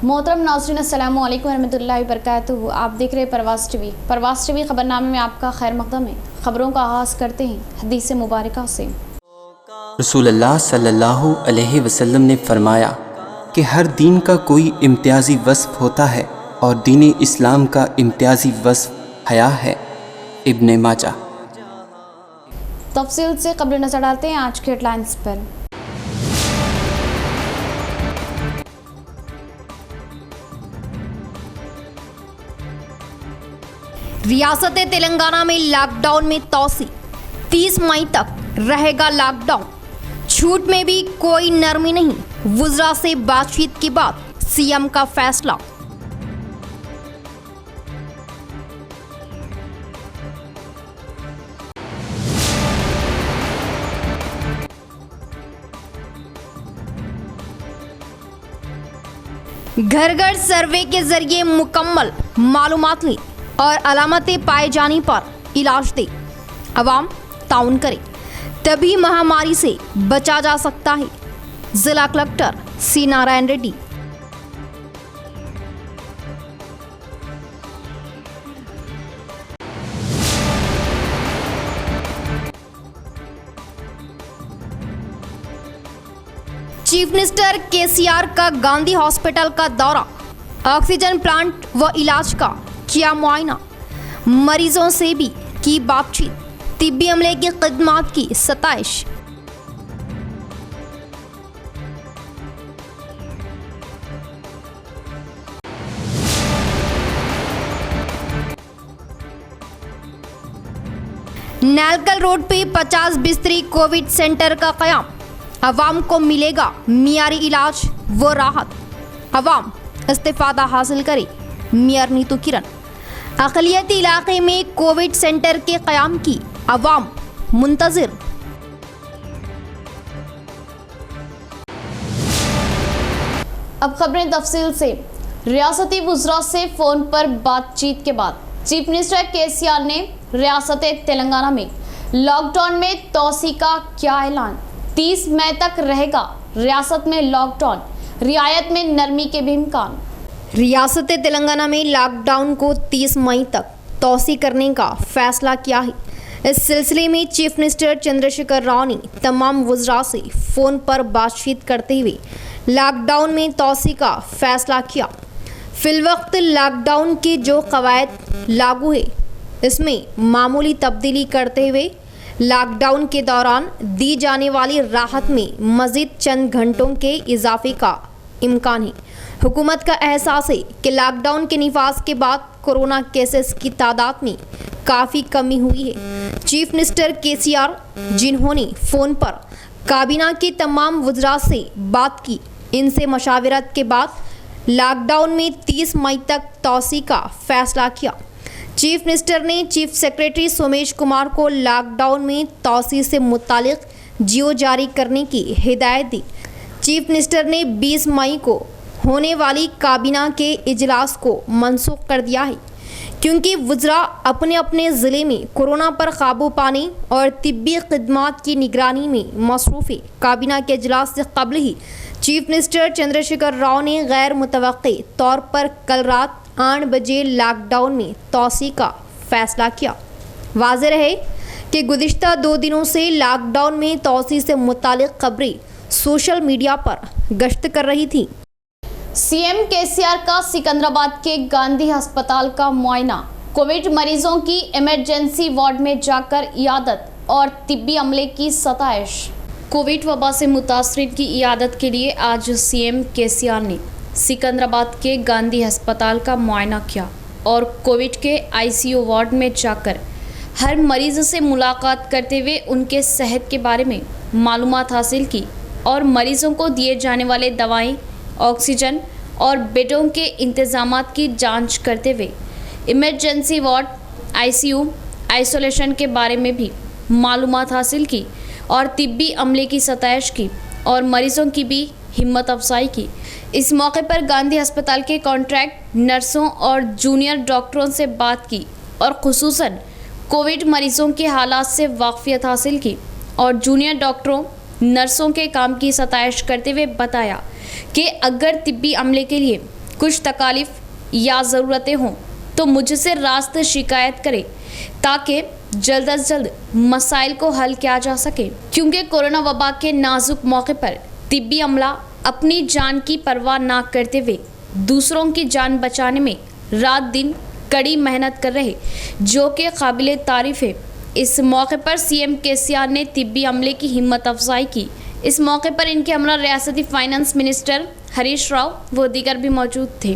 मोहतरम नाज़रीन अस्सलामु अलैकुम रहमतुल्लाहि वबरकातुहू। आप देख रहे हैं परवास टीवी खबरनामे में आपका खैर मक़दम है। खबरों का आगाज़ करते हैं हदीस मुबारका से। रसूलुल्लाह सल्लल्लाहु अलैहि वसल्लम ने फरमाया कि हर दीन का कोई इम्तियाज़ी वस्फ़ होता है और दीन इस्लाम का इम्तियाज़ी वस्फ़ हया है। इब्ने माजा। तफसील से क़ब्ल नज़र डालते हैं आज के हेडलाइंस पर। रियासत तेलंगाना में लॉकडाउन में तोसी, 30 मई तक रहेगा लॉकडाउन। छूट में भी कोई नरमी नहीं, वुज़रा से बातचीत के बाद सीएम का फैसला। घर घर सर्वे के जरिए मुकम्मल मालूमात ली और अलामतें पाए जाने पर इलाज दे। अवाम ताउन करे तभी महामारी से बचा जा सकता है। जिला collector C Narayan Reddy. Chief minister KCR का गांधी हॉस्पिटल का दौरा, ऑक्सीजन प्लांट व इलाज का किया मुआयना, मरीजों से भी की बातचीत, तिब्बी अमले की खिदमत की सताइश। नैलकल रोड पे 50 बिस्तरी कोविड सेंटर का क़याम, अवाम को मिलेगा मियारी इलाज व राहत। अवाम इस्तिफादा हासिल करे। मेयर नीतू किरण। अक़लियती इलाके में कोविड सेंटर के क़याम की अवाम मुंतज़िर। अब खबरें तफसील से। रियासती वुज़रा से फ़ोन पर बातचीत के बाद चीफ मिनिस्टर केसीआर ने रियासत तेलंगाना में लॉकडाउन में तोसी का किया ऐलान। 30 मई तक रहेगा रियासत में लॉकडाउन, रियायत में नरमी के भी इम्कान। रियासत तेलंगाना में लॉकडाउन को 30 मई तक तोसी करने का फैसला किया है। इस सिलसिले में चीफ मिनिस्टर चंद्रशेखर राव ने तमाम वुज़रा से फ़ोन पर बातचीत करते हुए लॉकडाउन में तोसी का फैसला किया। फिलवक्त लॉकडाउन के जो कवायद लागू है इसमें मामूली तब्दीली करते हुए लॉकडाउन के दौरान दी जाने वाली राहत में मज़ीद चंद घंटों के इजाफे का इम्कान है। हुकूमत का एहसास है कि लॉकडाउन के निफाज के बाद कोरोना केसेस की तादाद में काफ़ी कमी हुई है। चीफ मिनिस्टर केसीआर जिन्होंने फ़ोन पर काबीना के तमाम वुज़रा से बात की, इनसे मशावरत के बाद लॉकडाउन में 30 मई तक तोसी का फैसला किया। चीफ मिनिस्टर ने चीफ सेक्रेटरी सोमेश कुमार को लॉकडाउन में तोसी से मुतालिक जियो जारी करने की हिदायत दी। चीफ मिनिस्टर ने 20 मई को होने वाली काबीना के इजलास को मनसूख कर दिया है क्योंकि वुज़रा अपने अपने ज़िले में कोरोना पर काबू पाने और तिब्बी खिदमत की निगरानी में मसरूफ़ है। काबीना के इजलास से कबल ही चीफ मिनिस्टर चंद्रशेखर राव ने गैर मुतवक्की तौर पर कल रात 8 बजे लॉकडाउन में तोसी का फैसला किया। वाज़ेह रहे कि गुज़िश्ता 2 दिनों से लॉकडाउन में तोसी से मुतालिक खबरें सोशल मीडिया पर गश्त कर रही थी। सीएम केसीआर का सिकंदराबाद के गांधी अस्पताल का मुआयना, कोविड मरीजों की इमरजेंसी वार्ड में जाकर इयादत और तिब्बी अमले की सताइश। कोविड वबा से मुतासरीन की इयादत के लिए आज सीएम केसीआर ने सिकंदराबाद के गांधी अस्पताल का मुआयना किया और कोविड के आईसीयू वार्ड में जाकर हर मरीज से मुलाकात करते हुए उनके सेहत के बारे में मालूमात हासिल की और मरीजों को दिए जाने वाले दवाएं, ऑक्सीजन और बेडों के इंतजामात की जांच करते हुए इमरजेंसी वार्ड, आईसीयू, आइसोलेशन के बारे में भी मालूमात हासिल की और तिब्बी अमले की सताइश की और मरीजों की भी हिम्मत अफजाई की। इस मौके पर गांधी अस्पताल के कॉन्ट्रैक्ट नर्सों और जूनियर डॉक्टरों से बात की और खुसूसन कोविड मरीजों के हालात से वाकफियत हासिल की और जूनियर डॉक्टरों, नर्सों के काम की सताइश करते हुए बताया कि अगर तिब्बी अमले के लिए कुछ तकालीफ या ज़रूरतें हों तो मुझसे रास्त शिकायत करें ताकि जल्द अज जल्द मसाइल को हल किया जा सके, क्योंकि कोरोना वबा के नाजुक मौके पर तिब्बी अमला अपनी जान की परवाह ना करते हुए दूसरों की जान बचाने में रात दिन कड़ी मेहनत कर रहे, जो कि काबिले तारीफ है। इस मौके पर सीएम केसीआर ने तिब्बी अमले की हिम्मत अफजाई की। इस मौके पर इनके हमरा रियासती फाइनेंस मिनिस्टर हरीश राव व दीगर भी मौजूद थे।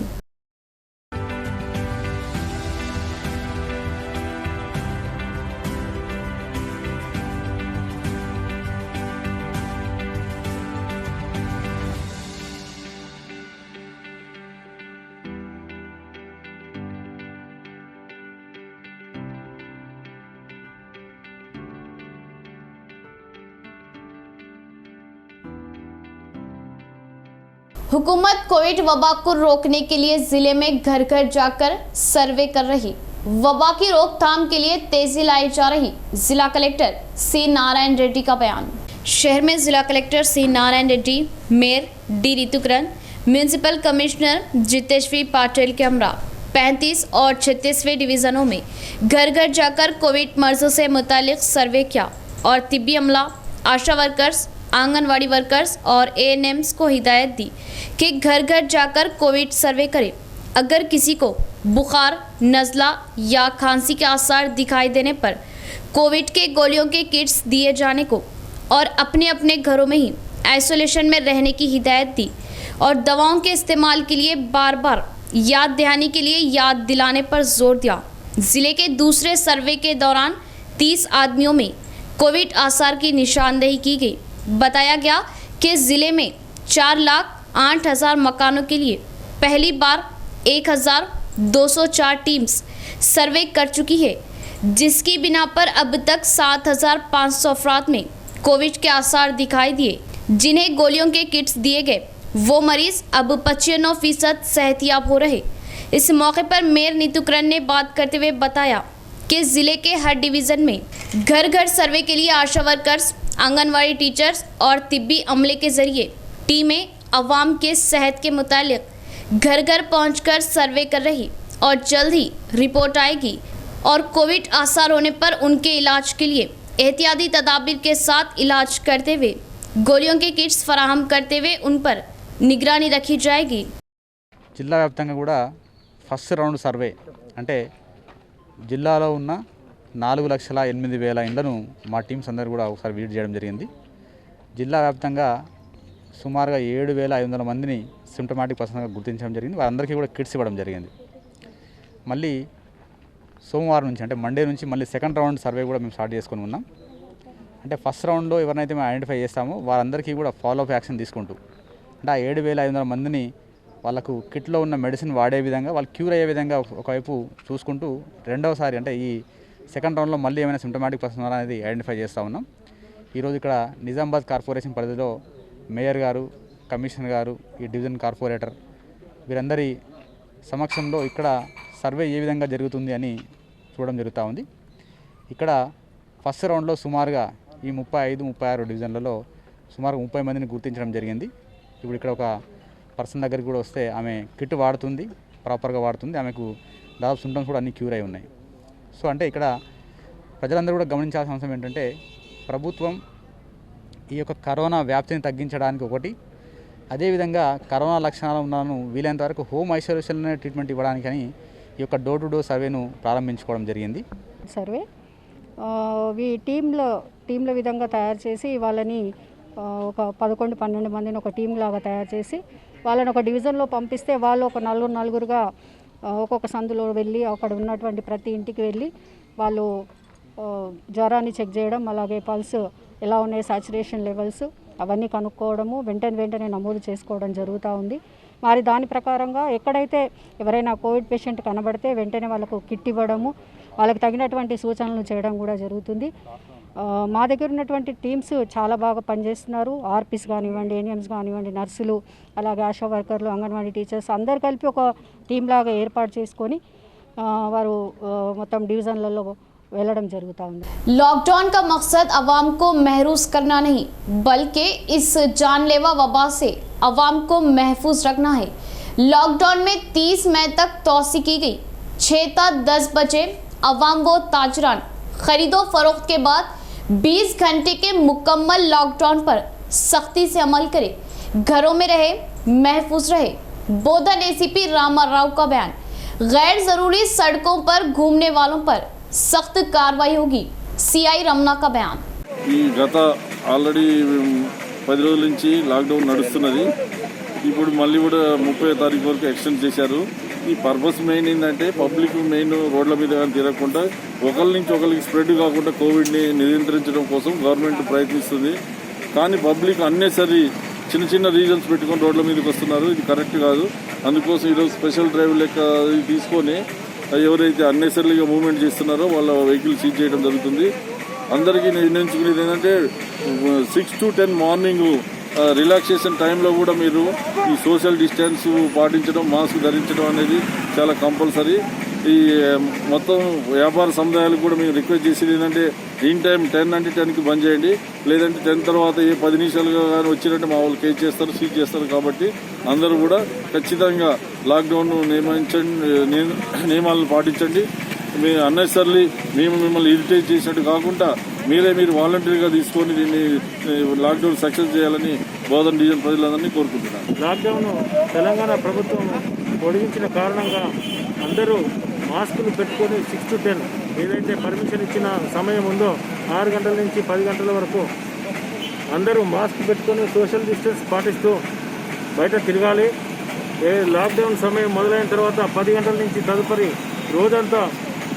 हुकूमत कोविड वबा को रोकने के लिए जिले में घर घर जाकर सर्वे कर रही। वबा की रोकथाम के लिए तेजी लाई जा रही। जिला कलेक्टर सी नारायण रेड्डी का बयान। शहर में जिला collector C Narayan Reddy, mayor D Ritukaran, municipal commissioner Jiteshwari Patil के हमरा 35 और 36वें डिवीजनों में घर घर जाकर कोविड मरीजों से मुतालिक सर्वे किया और तिब्बी अमला, आशा वर्कर्स, आंगनवाड़ी वर्कर्स और एएनएम्स को हिदायत दी कि घर घर जाकर कोविड सर्वे करें। अगर किसी को बुखार, नज़ला या खांसी के आसार दिखाई देने पर कोविड के गोलियों के किट्स दिए जाने को और अपने अपने घरों में ही आइसोलेशन में रहने की हिदायत दी और दवाओं के इस्तेमाल के लिए बार बार याद दहानी के लिए याद दिलाने पर जोर दिया। ज़िले के दूसरे सर्वे के दौरान 30 आदमियों में कोविड आसार की निशानदेही की गई। बताया गया कि ज़िले में 4,08,000 मकानों के लिए पहली बार 1,204 टीम्स सर्वे कर चुकी है, जिसकी बिना पर अब तक 7,500 अफराद में कोविड के आसार दिखाई दिए। जिन्हें गोलियों के किट्स दिए गए वो मरीज अब 95% सेहतियाब हो रहे। इस मौके पर मेयर नीतूकरण ने बात करते हुए बताया कि ज़िले के हर डिवीज़न में घर घर सर्वे के लिए आशा वर्कर्स, आंगनवाड़ी टीचर्स और तिब्बी अमले के जरिए टीमें अवाम के सेहत के मुतालिक घर घर पहुंचकर सर्वे कर रही और जल्द ही रिपोर्ट आएगी और कोविड आसार होने पर उनके इलाज के लिए एहतियाती तदाबीर के साथ इलाज करते हुए गोलियों के किट्स फराहम करते हुए उन पर निगरानी रखी जाएगी। జిల్లా వ్యాప్తంగా కూడా ఫస్ట్ రౌండ్ సర్వే అంటే జిల్లాలో ఉన్న 4,08,000 ఇండ్లను మా టీమ్స్ అందరూ కూడా ఒకసారి విజిట్ చేయడం జరిగింది. జిల్లా వ్యాప్తంగా సుమారుగా 7,500 మందిని సిమ్టమాటిక్ పర్సన్గా గుర్తించడం జరిగింది. వారందరికీ కూడా కిట్స్ ఇవ్వడం జరిగింది. మళ్ళీ సోమవారం నుంచి అంటే మండే నుంచి మళ్ళీ సెకండ్ రౌండ్ సర్వే కూడా మేము స్టార్ట్ చేసుకొని ఉన్నాం. అంటే ఫస్ట్ రౌండ్లో ఎవరినైతే మేము ఐడెంటిఫై చేస్తామో వారందరికీ కూడా ఫాలోఅప్ యాక్షన్ తీసుకుంటూ అంటే ఆ 7,500 మందిని వాళ్ళకు కిట్లో ఉన్న మెడిసిన్ వాడే విధంగా వాళ్ళు క్యూర్ అయ్యే విధంగా ఒకవైపు చూసుకుంటూ రెండవసారి అంటే ఈ సెకండ్ రౌండ్లో మళ్ళీ ఏమైనా సిమ్టమాటిక్ పర్సన్ అనేది ఐడెంటిఫై చేస్తూ ఉన్నాం. ఈరోజు ఇక్కడ నిజామాబాద్ కార్పొరేషన్ పరిధిలో మేయర్ గారు, కమిషనర్ గారు, ఈ డివిజన్ కార్పొరేటర్ వీరందరి సమక్షంలో ఇక్కడ సర్వే ఏ విధంగా జరుగుతుంది అని చూడడం జరుగుతూ ఉంది. ఇక్కడ ఫస్ట్ రౌండ్లో సుమారుగా ఈ 35-36 డివిజన్లలో సుమారు 30 మందిని గుర్తించడం జరిగింది. ఇప్పుడు ఇక్కడ ఒక పర్సన్ దగ్గరికి కూడా వస్తే ఆమె కిట్ వాడుతుంది, ప్రాపర్గా వాడుతుంది, ఆమెకు దాదాపు సింప్టమ్స్ కూడా అన్ని క్యూర్ అయి ఉన్నాయి. సో అంటే ఇక్కడ ప్రజలందరూ కూడా గమనించాల్సిన అంశం ఏంటంటే ప్రభుత్వం ఈ యొక్క కరోనా వ్యాప్తిని తగ్గించడానికి ఒకటి, అదేవిధంగా కరోనా లక్షణాలు ఉన్నాను వీలైనంత వరకు హోమ్ ఐసోలేషన్లోనే ట్రీట్మెంట్ ఇవ్వడానికని ఈ యొక్క డోర్ టు డోర్ సర్వేను ప్రారంభించుకోవడం జరిగింది. సర్వే టీంల విధంగా తయారు చేసి వాళ్ళని ఒక 11-12 మందిని ఒక టీం లాగా తయారు చేసి వాళ్ళని ఒక డివిజన్లో పంపిస్తే వాళ్ళు ఒక నలుగురుగా ఒక్కొక్క సందులో వెళ్ళి అక్కడ ఉన్నటువంటి ప్రతి ఇంటికి వెళ్ళి వాళ్ళు జ్వరాన్ని చెక్ చేయడం, అలాగే పల్స్ ఎలా ఉన్నాయి, సాచురేషన్ లెవెల్స్ అవన్నీ కనుక్కోవడము, వెంటనే నమోదు చేసుకోవడం జరుగుతూ ఉంది. మరి దాని ప్రకారంగా ఎక్కడైతే ఎవరైనా కోవిడ్ పేషెంట్ కనబడితే వెంటనే వాళ్ళకు కిట్ ఇవ్వడము, వాళ్ళకి తగినటువంటి సూచనలు చేయడం కూడా జరుగుతుంది. మా దగ్గర ఉన్నటువంటి టీమ్స్ చాలా బాగా పనిచేస్తున్నారు. ఆర్పీస్ కానివ్వండి, ఏఎన్ఎంస్ కానివ్వండి, నర్సులు, అలాగే ఆశా వర్కర్లు, అంగన్వాడీ టీచర్స్ అందరు కలిపి ఒక టీం లాగా ఏర్పాటు చేసుకొని వారు మొత్తం డివిజన్లలో వెళ్ళడం జరుగుతూ ఉంది. लॉकडाउन का मकसद अवाम को महरूज करना नहीं बल्कि इस जानलेवा वबा से अवाम को महफूज रखना है। लॉकडाउन में 30 मई तक तोसी की गई। 6 ता 10 बजे अवाम व ताजरान खरीदो फरोख्त के बाद 20 घंटे के मुकम्मल लॉकडाउन पर सख्ती से अमल करें, घरों में रहे, महफूज रहे। बोधन एसीपी रामा राव का बयान। गैर जरूरी सड़कों पर घूमने वालों पर सख्त कार्रवाई होगी। सीआई रमना का बयान। ఈ గత ఆల్రెడీ 10 రోజుల నుంచి లాక్డౌన్ నడుస్తున్నది. ఇప్పుడు మళ్ళీ కూడా 30వ తారీఖు వరకు ఎక్స్టెండ్ చేశారు. ఈ పర్పస్ మెయిన్ ఏంటంటే పబ్లిక్ మెయిన్ రోడ్ల మీద కానీ తిరగకుండా ఒకరి నుంచి ఒకరికి స్ప్రెడ్ కాకుండా కోవిడ్ని నియంత్రించడం కోసం గవర్నమెంట్ ప్రయత్నిస్తుంది. కానీ పబ్లిక్ అన్నెసరీ చిన్న చిన్న రీజన్స్ పెట్టుకొని రోడ్ల మీదకి వస్తున్నారు. ఇది కరెక్ట్ కాదు. అందుకోసం ఈరోజు స్పెషల్ డ్రైవ్ లెక్క తీసుకొని ఎవరైతే అన్నెసరీగా మూవ్మెంట్ చేస్తున్నారో వాళ్ళ వెహికల్ సీజ్ చేయడం జరుగుతుంది. అందరికీ నిర్ణయించుకునేది ఏంటంటే 6 to 10 మార్నింగ్ రిలాక్సేషన్ టైంలో కూడా మీరు ఈ సోషల్ డిస్టెన్స్ పాటించడం, మాస్క్ ధరించడం అనేది చాలా కంపల్సరీ. ఈ మొత్తం వ్యాపార సముదాయాలకు కూడా మేము రిక్వెస్ట్ చేసేది ఏంటంటే ఇన్ టైం 10 అంటే 10కి బంద్ చేయండి. లేదంటే 10 తర్వాత ఏ 10 నిమిషాలుగా కానీ వచ్చినట్టు మా వాళ్ళు కేసు చేస్తారు, సీజ్ చేస్తారు. కాబట్టి అందరూ కూడా ఖచ్చితంగా లాక్డౌన్ నియమాలను పాటించండి. మీ అన్నెసర్లీ మేము మిమ్మల్ని ఇరిటేట్ చేసినట్టు కాకుండా మీరు వాలంటరీగా తీసుకొని దీన్ని లాక్డౌన్ సక్సెస్ చేయాలని బోధన్ డివిజన్ ప్రజలందరినీ కోరుకుంటున్నాను. లాక్డౌన్ తెలంగాణ ప్రభుత్వం పొడిగించిన కారణంగా అందరూ మాస్కులు పెట్టుకొని 6 to 10 ఏదైతే పర్మిషన్ ఇచ్చిన సమయం ఉందో 6 గంటల నుంచి 10 గంటల వరకు అందరూ మాస్క్ పెట్టుకొని సోషల్ డిస్టెన్స్ పాటిస్తూ బయట తిరగాలి. లాక్డౌన్ సమయం మొదలైన తర్వాత 10 గంటల నుంచి తదుపరి రోజంతా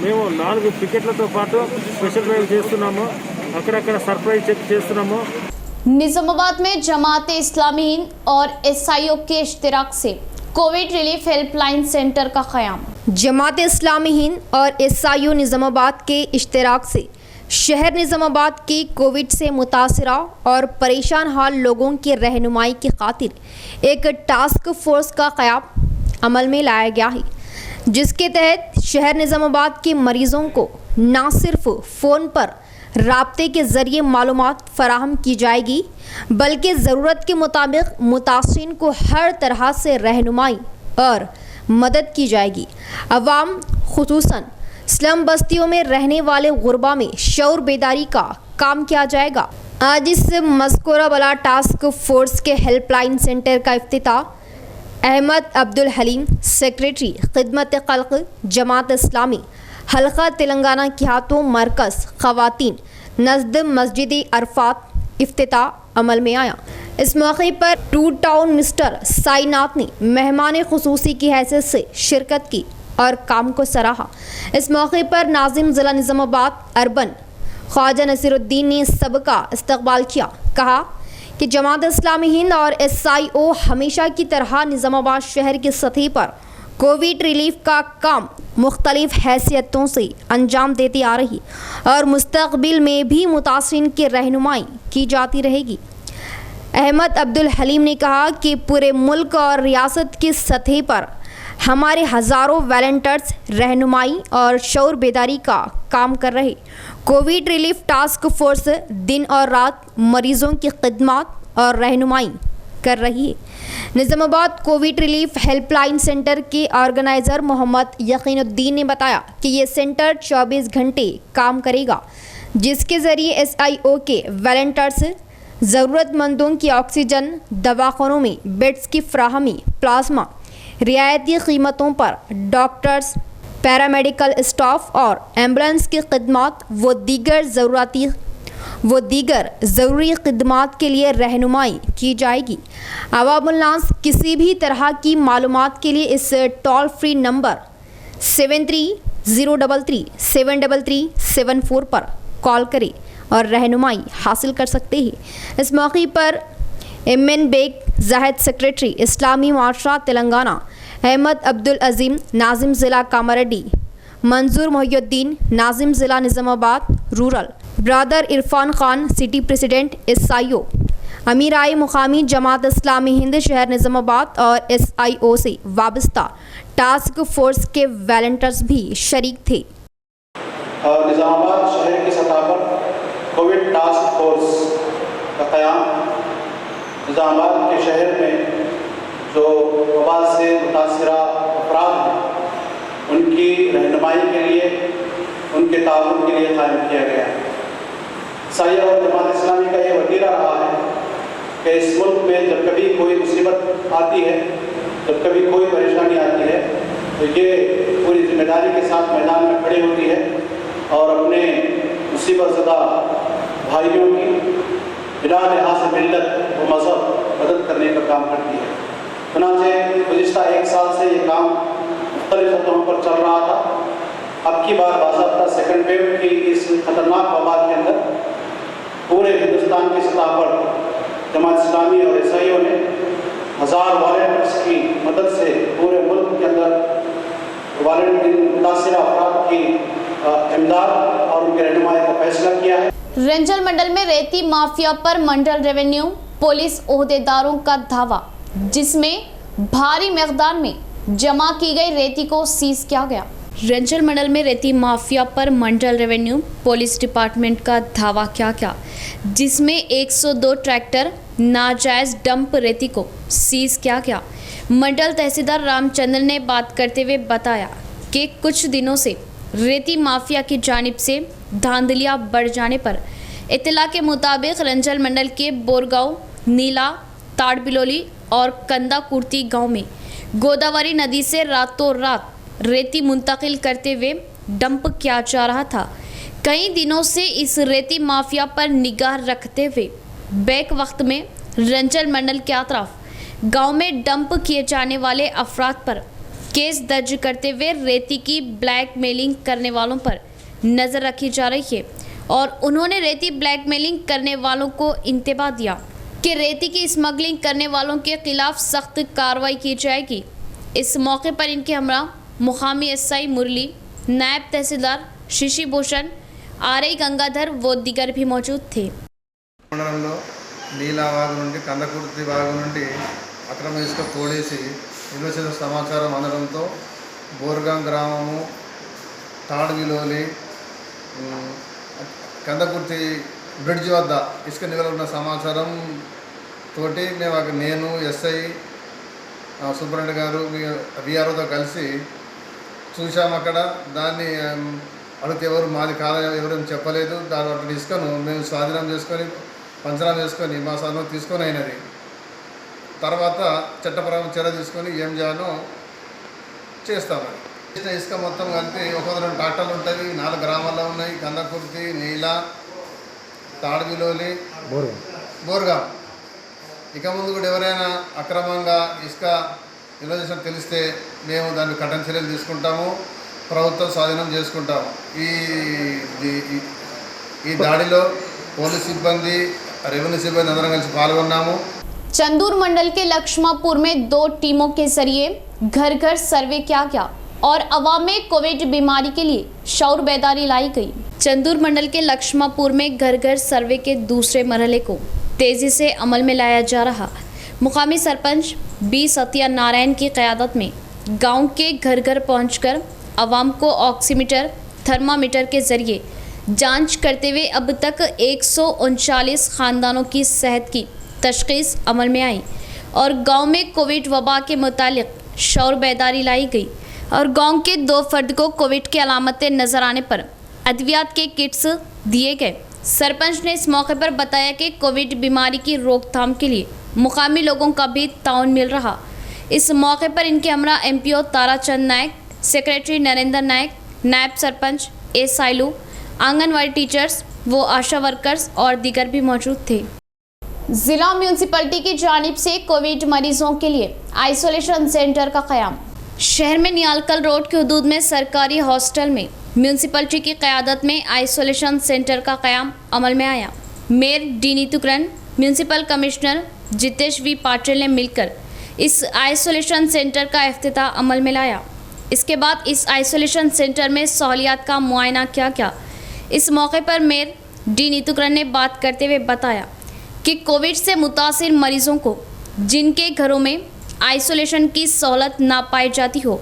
మేము 4 పికెట్లతో పాటు స్పెషల్ డ్రైవ్ చేస్తున్నాము. అక్కడక్కడ సర్ప్రైజ్ చెక్ చేస్తున్నాము. निजामाबाद में जमात इस्लामी हिंद और एसआईओ के इश्तिराक से कोविड रिलीफ हेल्पलाइन सेंटर का क़याम। जमात इस्लामी हिंद और एसआईओ निज़ामाबाद के इश्तिराक से शहर निज़ामाबाद की कोविड से मुतासरा और परेशान हाल लोगों की रहनुमाई की खातिर एक टास्क फोर्स का क़याम अमल में लाया गया है, जिसके तहत शहर निज़ामाबाद के मरीज़ों को न सिर्फ फ़ोन पर राब्ते के ज़रिए मालूमात फ़राहम की जाएगी, बल्कि ज़रूरत के मुताबिक मुतासिरीन को हर तरह से रहनुमाई और मदद की जाएगी। अवाम खुसूसन स्लम बस्तियों में रहने वाले गुरबा में शऊर बेदारी का काम किया जाएगा। आज इस मज़कूरा वाला टास्क फोर्स के हेल्पलाइन सेंटर का इफ्तिताह अहमद अब्दुल हलीम, सेक्रेटरी खिदमत खल्क जमात इस्लामी हल्का तेलंगाना के हाथों मरकज़ ख़वातीन नज़द मस्जिद अरफात इफ्तिताह अमल में आया। इस मौके पर टू टाउन मिस्टर साईनाथ ने मेहमान खुसूसी की हैसियत से शिरकत की और काम को सराहा। इस मौके पर नाजिम ज़िला निज़ामाबाद अर्बन ख्वाजा नसीरुद्दीन ने सबका इस्तकबाल किया। कहा कि जमात इस्लामी हिंद और एसआईओ हमेशा की तरह निज़ामाबाद शहर की सतह पर कोविड रिलीफ का काम मुख्तलिफ हैसियतों से अंजाम देती आ रही और मुस्तक़बिल में भी मुतासिरीन की रहनुमाई की जाती रहेगी। अहमद अब्दुल हलीम ने कहा कि पूरे मुल्क और रियासत की सतह पर हमारे हज़ारों वॉलंटियर्स रहनुमाई और शऊर बेदारी का काम कर रहे। कोविड रिलीफ टास्क फोर्स दिन और रात मरीज़ों की खिदमत और रहनुमाई कर रही है। Nizamabad Covid relief helpline centre के ऑर्गेनाइज़र मोहम्मद यकीनुद्दीन ने बताया कि ये सेंटर 24 घंटे काम करेगा, जिसके ज़रिए एसआईओ के वॉलंटियर्स ज़रूरतमंदों की ऑक्सीजन, दवाखानों में बेड्स की फ्राहमी, प्लाज्मा, रियायती कीमतों पर डॉक्टर्स, पैरामेडिकल स्टाफ और एम्बुलेंस की खिदमत व दीगर ज़रूरी खिदमात के लिए रहनुमाई की जाएगी। अवामुन्नास किसी भी तरह की मालूमात के लिए इस टोल फ्री नंबर 7303373374 पर कॉल करें और रहनुमाई हासिल कर सकते हैं। इस मौके पर एमएन बेग जाहिद, सेक्रेटरी इस्लामी माशरा तेलंगाना, अहमद अब्दुल अजीम, नाजिम ज़िला कामारेड्डी, मंजूर मोहिउद्दीन, नाजिम ज़िला Nizamabad rural, brother Irfan Khan, city president SIO, अमीर आए मुकामी जमात इस्लामी हिंद शहर निज़ामाबाद और एसआईओ से वाबस्ता टास्क फोर्स के वॉलंटियर्स भी शरीक थे। निज़ामाबाद शहर की सतह पर कोविड टास्क फोर्स का क़याम निज़ामाबाद के शहर में जो वबा से मुतासरा अफराद हैं उनकी रहनुमाई के लिए, उनके ताउन के लिए कायम किया गया है। ईसाई और जमात इस्लामी का ये वतीरा रहा है कि इस मुल्क में जब कभी कोई मुसीबत आती है, जब कभी कोई परेशानी आती है, तो ये पूरी जिम्मेदारी के साथ मैदान में खड़ी होती है और अपने मुसीबत ज़दा भाइयों की बिना लिहाज मिल्लत व मज़हब मदद करने का काम करती है। चुनांचे गुज़िश्ता 1 साल से ये काम मुख्तलिफ सतहों पर चल रहा था। अब की बार बाज़ाब्ता सेकंड वेव की इस खतरनाक वबा के अंदर पूरे हिंदुस्तान की सतह पर जमात इस्लामी और ईसाइयों ने 1000 वॉलंटियर्स की मदद से पूरे मुल्क के अंदर मुतासिर अफराद की इमदाद और उनके रहनुमाई का फैसला किया है। रंजल मंडल में रेती माफिया पर मंडल रेवेन्यू पुलिस ओहदेदारों का धावा, जिसमें भारी मिकदार में जमा की गई रेती को सीज किया गया। रंजल मंडल में रेती माफिया पर मंडल रेवेन्यू पुलिस डिपार्टमेंट का धावा किया गया, जिसमें 102 ट्रैक्टर नाजायज डंप रेती को सीज किया गया। मंडल तहसीलदार रामचंद्र ने बात करते हुए बताया कि कुछ दिनों से रेती माफिया की जानिब से धांधलियां बढ़ जाने पर इत्तला के मुताबिक रंजल मंडल के बोरगांव, नीला, ताड़बिलोली और कंदा कुर्ती गांव में गोदावरी नदी से रातों रात रेती मुंतकिल करते हुए डंप किया जा रहा था। कई दिनों से इस रेती माफिया पर निगाह रखते हुए बैक वक्त में रंजल मंडल के अतराफ गांव में डंप किए जाने वाले अफराद पर केस दर्ज करते हुए रेती की ब्लैकमेलिंग करने वालों पर नज़र रखी जा रही है और उन्होंने रेती ब्लैकमेलिंग करने वालों को इंतबाह दिया कि रेती की स्मगलिंग करने वालों के खिलाफ सख्त कार्रवाई की जाएगी। इस मौके पर इनके हमरा मुकामी एसआई मुरली, नायब तहसीलदार शिशि भूषण, आरई गंगाधर व दीगर भी मौजूद थे। మండలంలో నీలా వాగు నుండి కందకుర్తి వాగు నుండి అక్రమ ఇసుక తోడేసి నిల్వ చేసిన సమాచారం అందడంతో బోర్గాం గ్రామము, తాడవిలోలి, కందకుర్తి బ్రిడ్జ్ వద్ద ఇసుక నిల్వ ఉన్న సమాచారం తోటి మేము నేను ఎస్ఐ సుబ్రహ్మణ్య గారు విఆర్ఓతో కలిసి చూసాము. అక్కడ దాన్ని అడిగితే ఎవరు మాది కాదని ఎవరేం చెప్పలేదు. దాని అటు ఇసుకను మేము స్వాధీనం చేసుకొని పంచనామా చేసుకొని మా సార్ను తీసుకొని అయినది. తర్వాత చట్టపరమైన చర్య తీసుకొని ఏం చేయాలో చేస్తామని. ఇసుక మొత్తం కలిపి 1-2 ట్రాక్టర్లు ఉంటాయి. 4 గ్రామాల్లో ఉన్నాయి. కందకుర్తి, నీలా, తాడవిలోలి, బోర్గాం. ఇక ముందు కూడా ఎవరైనా అక్రమంగా ఇసుక నిల్వ చేసినట్టు తెలిస్తే మేము దాన్ని కఠిన చర్యలు తీసుకుంటాము, ప్రభుత్వం స్వాధీనం చేసుకుంటాము. ఈ దాడిలో పోలీస్ సిబ్బంది, रेवेन्यू सिब्बंदी अंदर కలిసి పాల్గొన్నాము। चंदूर मंडल के लक्ष्मापुर में 2 टीमों के जरिए घर घर सर्वे किया गया और अवाम में कोविड बीमारी के लिए शौर बेदारी लाई गई। चंदूर मंडल के लक्ष्मापुर में घर घर सर्वे के दूसरे मरहले को तेजी से अमल में लाया जा रहा। मुकामी सरपंच बी सत्यनारायण की क़यादत में गांव के घर घर पहुंचकर अवाम को ऑक्सीमीटर, थर्मामीटर के जरिए जांच करते हुए अब तक 139 ख़ानदानों की सेहत की तशख़ीस अमल में आई और गांव में कोविड वबा के मुतालिक शौर बेदारी लाई गई और गांव के 2 फर्द को कोविड की अलामतें नज़र आने पर अद्वियात के किट्स दिए गए। सरपंच ने इस मौके पर बताया कि कोविड बीमारी की रोकथाम के लिए मुकामी लोगों का भी ताउन मिल रहा। इस मौके पर इनके हमरा एमपीओ ताराचंद नायक, सेक्रेटरी नरेंद्र नायक, नायब सरपंच ए साइलू, आंगनवाड़ी टीचर्स वो आशा वर्कर्स और दीगर भी मौजूद थे। जिला म्यूनसिपलिटी की जानिब से कोविड मरीजों के लिए आइसोलेशन सेंटर का क़याम। शहर में नियालकल रोड के हदूद में सरकारी हॉस्टल में म्यूनसिपलिटी की क़यादत में आइसोलेशन सेंटर का क़याम अमल में आया। Mayor D Nitukaran, municipal commissioner Jitesh V Patil ने मिलकर इस आइसोलेशन सेंटर का इफ्तिताह अमल में लाया। इसके बाद इस आइसोलेशन सेंटर में सहूलियात का मुआयना किया गया। इस मौके पर मेयर डी नीतुकरण ने बात करते हुए बताया कि कोविड से मुतासिर मरीजों को जिनके घरों में आइसोलेशन की सहूलत ना पाई जाती हो,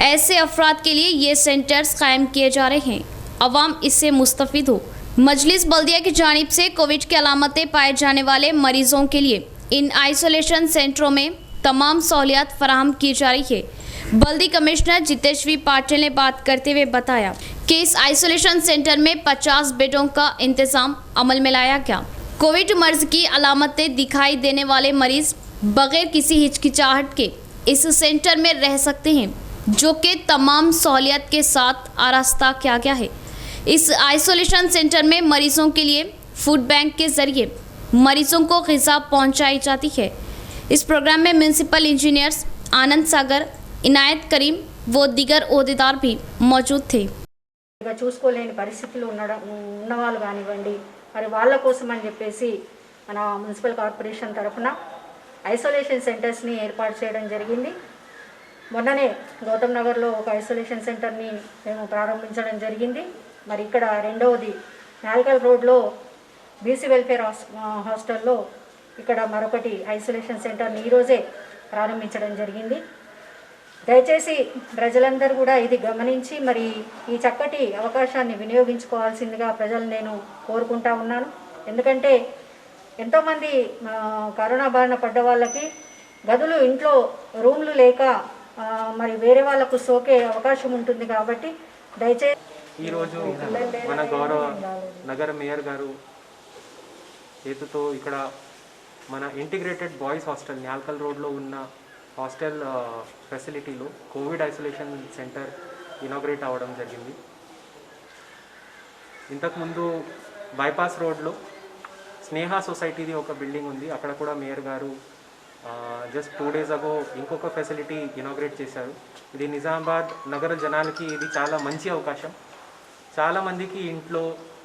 ऐसे अफराद के लिए ये सेंटर्स कायम किए जा रहे हैं। अवाम इससे मुस्तफ़िद हो। मजलिस बल्दिया की जानिब से कोविड की अलामतें पाए जाने वाले मरीजों के लिए इन आइसोलेशन सेंटरों में तमाम सहूलियत फराहम की जा रही है। बल्दी कमिश्नर जितेश्वरी पाटिल ने बात करते हुए बताया कि इस आइसोलेशन सेंटर में 50 बेडों का इंतजाम अमल में लाया गया। कोविड मर्ज की अलामतें दिखाई देने वाले मरीज बगैर किसी हिचकिचाहट के इस सेंटर में रह सकते हैं, जो कि तमाम सहूलियत के साथ आरास्ता किया गया है। इस आइसोलेशन सेंटर में मरीजों के लिए फूड बैंक के जरिए मरीजों को ग़िज़ा पहुंचाई जाती है। इस प्रोग्राम में म्यूनसिपल इंजीनियर्स आनंद सागर, इनायत करीम व दीगर ओहदेदार भी मौजूद थे। చూసుకోలేని పరిస్థితులు ఉన్నవాళ్ళు కానివ్వండి, మరి వాళ్ళ కోసం అని చెప్పేసి మన మున్సిపల్ కార్పొరేషన్ తరఫున ఐసోలేషన్ సెంటర్స్ని ఏర్పాటు చేయడం జరిగింది। మొన్ననే గౌతమ్ నగర్లో ఒక ఐసోలేషన్ సెంటర్ని మేము ప్రారంభించడం జరిగింది। మరి ఇక్కడ రెండవది నాల్కల్ రోడ్లో బీసీ వెల్ఫేర్ హాస్టల్లో ఇక్కడ మరొకటి ఐసోలేషన్ సెంటర్ని ఈరోజే ప్రారంభించడం జరిగింది। దయచేసి ప్రజలందరూ కూడా ఇది గమనించి మరి ఈ చక్కటి అవకాశాన్ని వినియోగించుకోవాల్సిందిగా ప్రజలు నేను కోరుకుంటా ఉన్నాను। ఎందుకంటే ఎంతోమంది కరోనా బారిన పడ్డ వాళ్ళకి గదులు ఇంట్లో రూమ్లు లేక మరి వేరే వాళ్ళకు సోకే అవకాశం ఉంటుంది కాబట్టి దయచేసి ఈరోజు మన గౌరవ నగర మేయర్ గారు చేతుతో ఇక్కడ మన ఇంటిగ్రేటెడ్ బాయ్స్ హాస్టల్ న్యాల్కల్ రోడ్లో ఉన్న హాస్టల్ ఫెసిలిటీలో కోవిడ్ ఐసోలేషన్ సెంటర్ ఇనాగ్రేట్ అవ్వడం జరిగింది। ఇంతకుముందు బైపాస్ రోడ్లో స్నేహ సొసైటీది ఒక బిల్డింగ్ ఉంది, అక్కడ కూడా మేయర్ గారు జస్ట్ 2 days అగో ఇంకొక ఫెసిలిటీ ఇనాగ్రేట్ చేశారు। ఇది నిజామాబాద్ నగర జనాలకి ఇది చాలా మంచి అవకాశం। చాలామందికి ఇంట్లో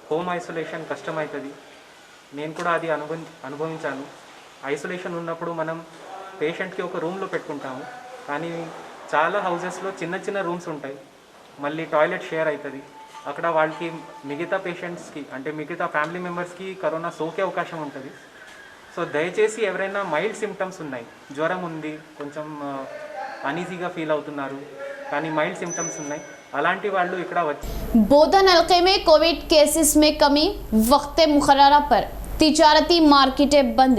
హోమ్ ఐసోలేషన్ కష్టమవుతుంది, నేను కూడా అది అనుభవించాను। ఐసోలేషన్ ఉన్నప్పుడు మనం పేషెంట్కి ఒక రూమ్లో పెట్టుకుంటాము, కానీ చాలా హౌజెస్లో చిన్న చిన్న రూమ్స్ ఉంటాయి, మళ్ళీ టాయిలెట్ షేర్ అవుతుంది, అక్కడ వాళ్ళకి మిగతా పేషెంట్స్కి అంటే మిగతా ఫ్యామిలీ మెంబర్స్కి కరోనా సోకే అవకాశం ఉంటుంది। సో దయచేసి ఎవరైనా మైల్డ్ సిమ్టమ్స్ ఉన్నాయి, జ్వరం ఉంది, కొంచెం అనీజీగా ఫీల్ అవుతున్నారు, కానీ మైల్డ్ సిమ్టమ్స్ ఉన్నాయి, అలాంటి వాళ్ళు ఇక్కడ వచ్చి बोधन हल्के में कोविड केसेस में कमी, वक्त मुकर्ररा पर तिजारती मार्केटें बंद,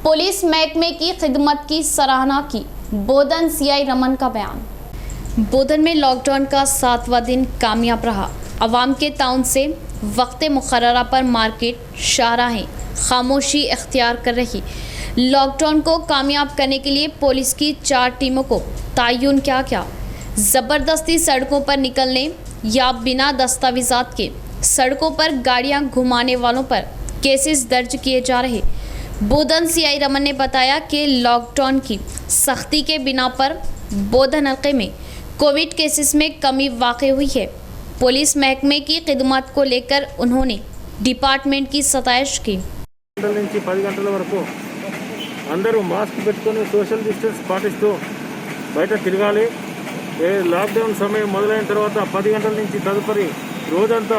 पुलिस महकमे की खिदमत की सराहना की। बोधन सीआई रमन का बयान। बोधन में लॉकडाउन का 7वां दिन कामयाब रहा। अवाम के ताउन से वक्त मुकर्ररा पर मार्केट शाहराहें खामोशी इख्तियार कर रही। लॉकडाउन को कामयाब करने के लिए पुलिस की 4 टीमों को तयन किया गया। ज़बरदस्ती सड़कों पर निकलने या बिना दस्तावेज़ात के सड़कों पर गाड़ियां घुमाने वालों पर केसेस दर्ज किए जा रहे। बोधन सीआई रमन ने बताया कि लॉकडाउन की सख्ती के बिना पर बोधन हल्के में कोविड केसेस में कमी वाक़ई हुई है। पुलिस महकमे की खिदमत को लेकर उन्होंने डिपार्टमेंट की सताइश की। 10 నుంచి 10 గంటల వరకు అందరూ మాస్క్ పెట్టుకొని సోషల్ డిస్టెన్స్ పాటిస్తూ బయట తిరగాలి। లాక్డౌన్ సమయం మొదలైన తర్వాత 10 గంటల నుంచి తదుపరి రోజంతా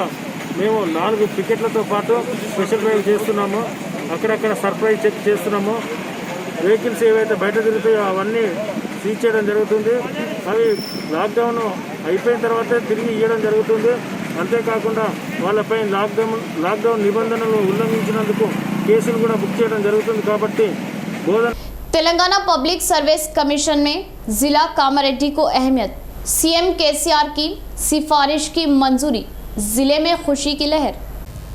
మేము 4 పికెట్లతో పాటు స్పెషల్ డ్రైవ్ చేస్తున్నాము। అక్కడక్కడ సర్ప్రైజ్ చెక్ చేస్తున్నాము। వెహికల్స్ ఏవైతే బయట తిరుగుతాయో అవన్నీ సీజ్ చేయడం జరుగుతుంది। అవి లాక్డౌన్ అయిపోయిన తర్వాత తిరిగి ఇవ్వడం జరుగుతుంది। అంతేకాకుండా వాళ్ళపై లాక్డౌన్ నిబంధనలు ఉల్లంఘించినందుకు కేసులు కూడా బుక్ చేయడం జరుగుతుంది। కాబట్టి బోధన तेलंगाना पब्लिक सर्विस कमीशन में जिला कामारेड्डी को अहमियत, सीएम केसीआर की सिफारिश की मंजूरी, जिले में खुशी की लहर।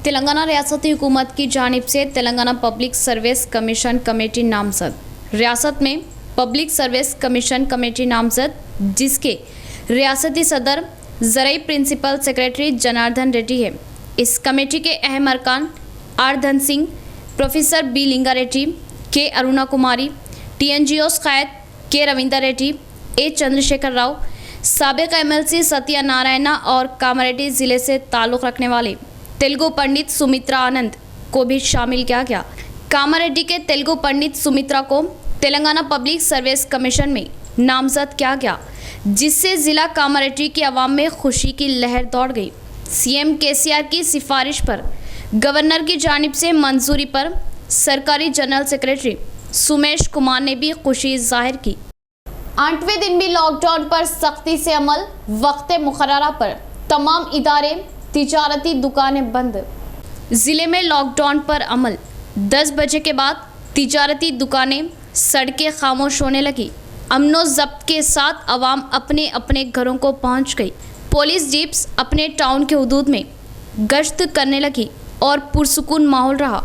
तेलंगाना रियासती हुकूमत की जानिब से Telangana public service commission committee नामजद। रियासत में पब्लिक सर्विस कमीशन कमेटी नामजद, जिसके रियासती सदर ज़राई प्रिंसिपल सेक्रेटरी जनार्दन रेड्डी है। इस कमेटी के अहम अरकान are Dhan Singh, professor B लिंगा रेड्डी, के अरुणा कुमारी, TNGOs कायद के रविंदर रेड्डी, ए चंद्रशेखर राव, साबिक MLC सत्या नारायणा और कामारेड्डी ज़िले से ताल्लुक़ रखने वाले तेलुगु पंडित सुमित्रा आनंद को भी शामिल किया गया। कामारेड्डी के तेलुगु पंडित सुमित्रा को तेलंगाना पब्लिक सर्विस कमीशन में नामजद किया गया, जिससे ज़िला कामारेड्डी की आवाम में खुशी की लहर दौड़ गई। सीएम केसीआर की सिफारिश पर गवर्नर की जानिब से मंजूरी पर सरकारी जनरल सेक्रेटरी सुमेश कुमार ने भी खुशी जाहिर की। 8वें दिन भी लॉकडाउन पर सख्ती से अमल, वक्त मुकर्ररा पर तमाम इदारे, तिजारती दुकानें बंद। ज़िले में लॉकडाउन पर अमल, 10 बजे के बाद तिजारती दुकानें सड़कें खामोश होने लगी। अमनो जब्त के साथ आवाम अपने अपने घरों को पहुंच गई। पुलिस जीप्स अपने टाउन के हुदूद में गश्त करने लगी और पुरसुकून माहौल रहा।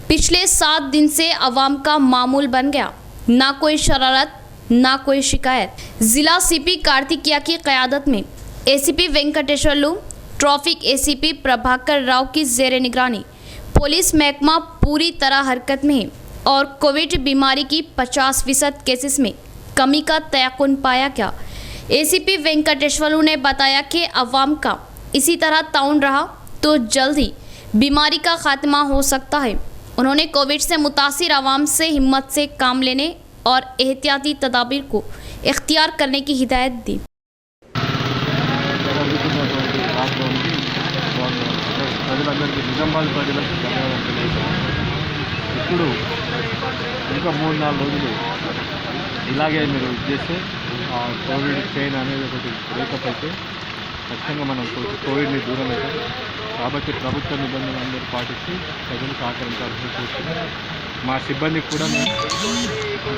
पिछले 7 दिन से आवाम का मामूल बन गया, ना कोई शरारत ना कोई शिकायत। जिला सीपी कार्तिकिया की क़यादत में ACP Venkateswarlu, traffic ACP Prabhakar Rao की ज़ेरे निगरानी पुलिस महकमा पूरी तरह हरकत में है और कोविड बीमारी की 50% केसेस में कमी का तयक़ुन पाया गया। एसीपी वेंकटेश्वरलू ने बताया कि अवाम का इसी तरह ताउन रहा तो जल्द ही बीमारी का खात्मा हो सकता है। उन्होंने कोविड से मुतासिर अवाम से हिम्मत से काम लेने और एहतियाती तदाबीर को इख्तियार करने की हिदायत दी। ప్రజలందరికీ నిజామాబాద్ ప్రజలకు ధన్యవాదాలు తెలియజేస్తున్నాను. ఇప్పుడు ఇంకా 3-4 రోజులు ఇలాగే మీరు చేస్తే కోవిడ్ చైన్ అనేది ఒకటి బ్రేకప్ అయితే ఖచ్చితంగా మనం కోవిడ్ని దూరం అవుతాం. కాబట్టి ప్రభుత్వ నిబంధనలు అందరూ పాటించి ప్రజలు సహకరించాల్సి చూస్తున్నాం. మా సిబ్బందికి కూడా మేము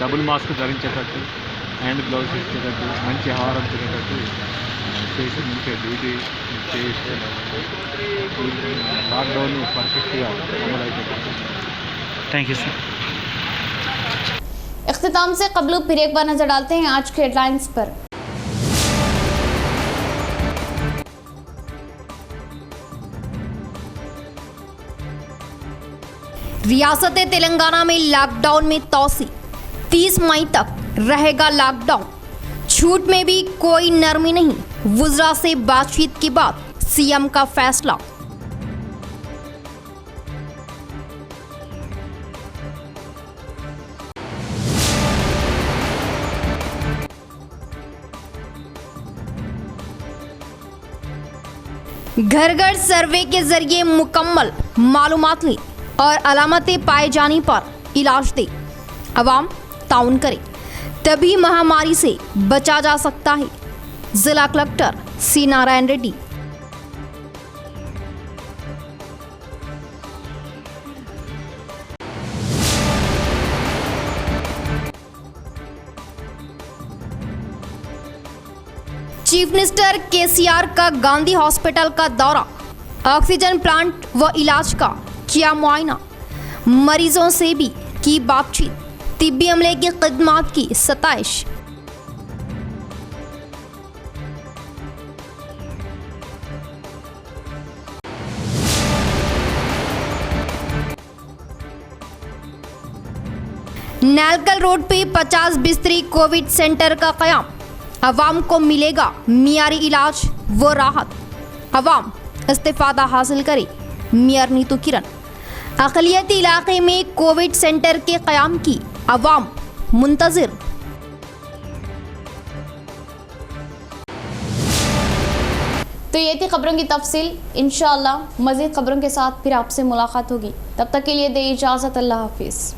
డబుల్ మాస్క్ ధరించేటట్టు, హ్యాండ్ గ్లౌస్ ఇచ్చేటట్టు, మంచి ఆహారం తినేటట్టు చేసి మంచిగా డ్యూటీ చేసి లాక్డౌన్ పర్ఫెక్ట్గా అమలు అయిపోతుంది. Thank you sir. इख्तिताम से कबल फिर एक बार नजर डालते हैं आज के हेडलाइंस पर। रियासत तेलंगाना में लॉकडाउन में तोसी, 30 मई तक रहेगा लॉकडाउन। छूट में भी कोई नरमी नहीं, वुज़रा से बातचीत के बाद सीएम का फैसला। घर घर सर्वे के जरिए मुकम्मल मालूमात ली और अलामतें पाए जाने पर इलाज दे। अवाम ताउन करे तभी महामारी से बचा जा सकता है। जिला collector C Narayan Reddy. Chief minister KCR का गांधी हॉस्पिटल का दौरा, ऑक्सीजन प्लांट व इलाज का किया मुआयना, मरीजों से भी की बातचीत, तिब्बी अमले की खिदमत की सताइश। नैलकल रोड पे 50 बिस्तरी कोविड सेंटर का कयाम, अवाम को मिलेगा मियारी इलाज व राहत। अवाम इस्तिफादा हासिल करे, मेयर नीतू किरण। अक़लियती इलाके में कोविड सेंटर के क़याम की अवाम मुंतज़िर। तो ये थी खबरों की तफसील। इंशाअल्लाह मज़ीद खबरों के साथ फिर आपसे मुलाकात होगी। तब तक के लिए दे इजाज़त। अल्लाह हाफिज़।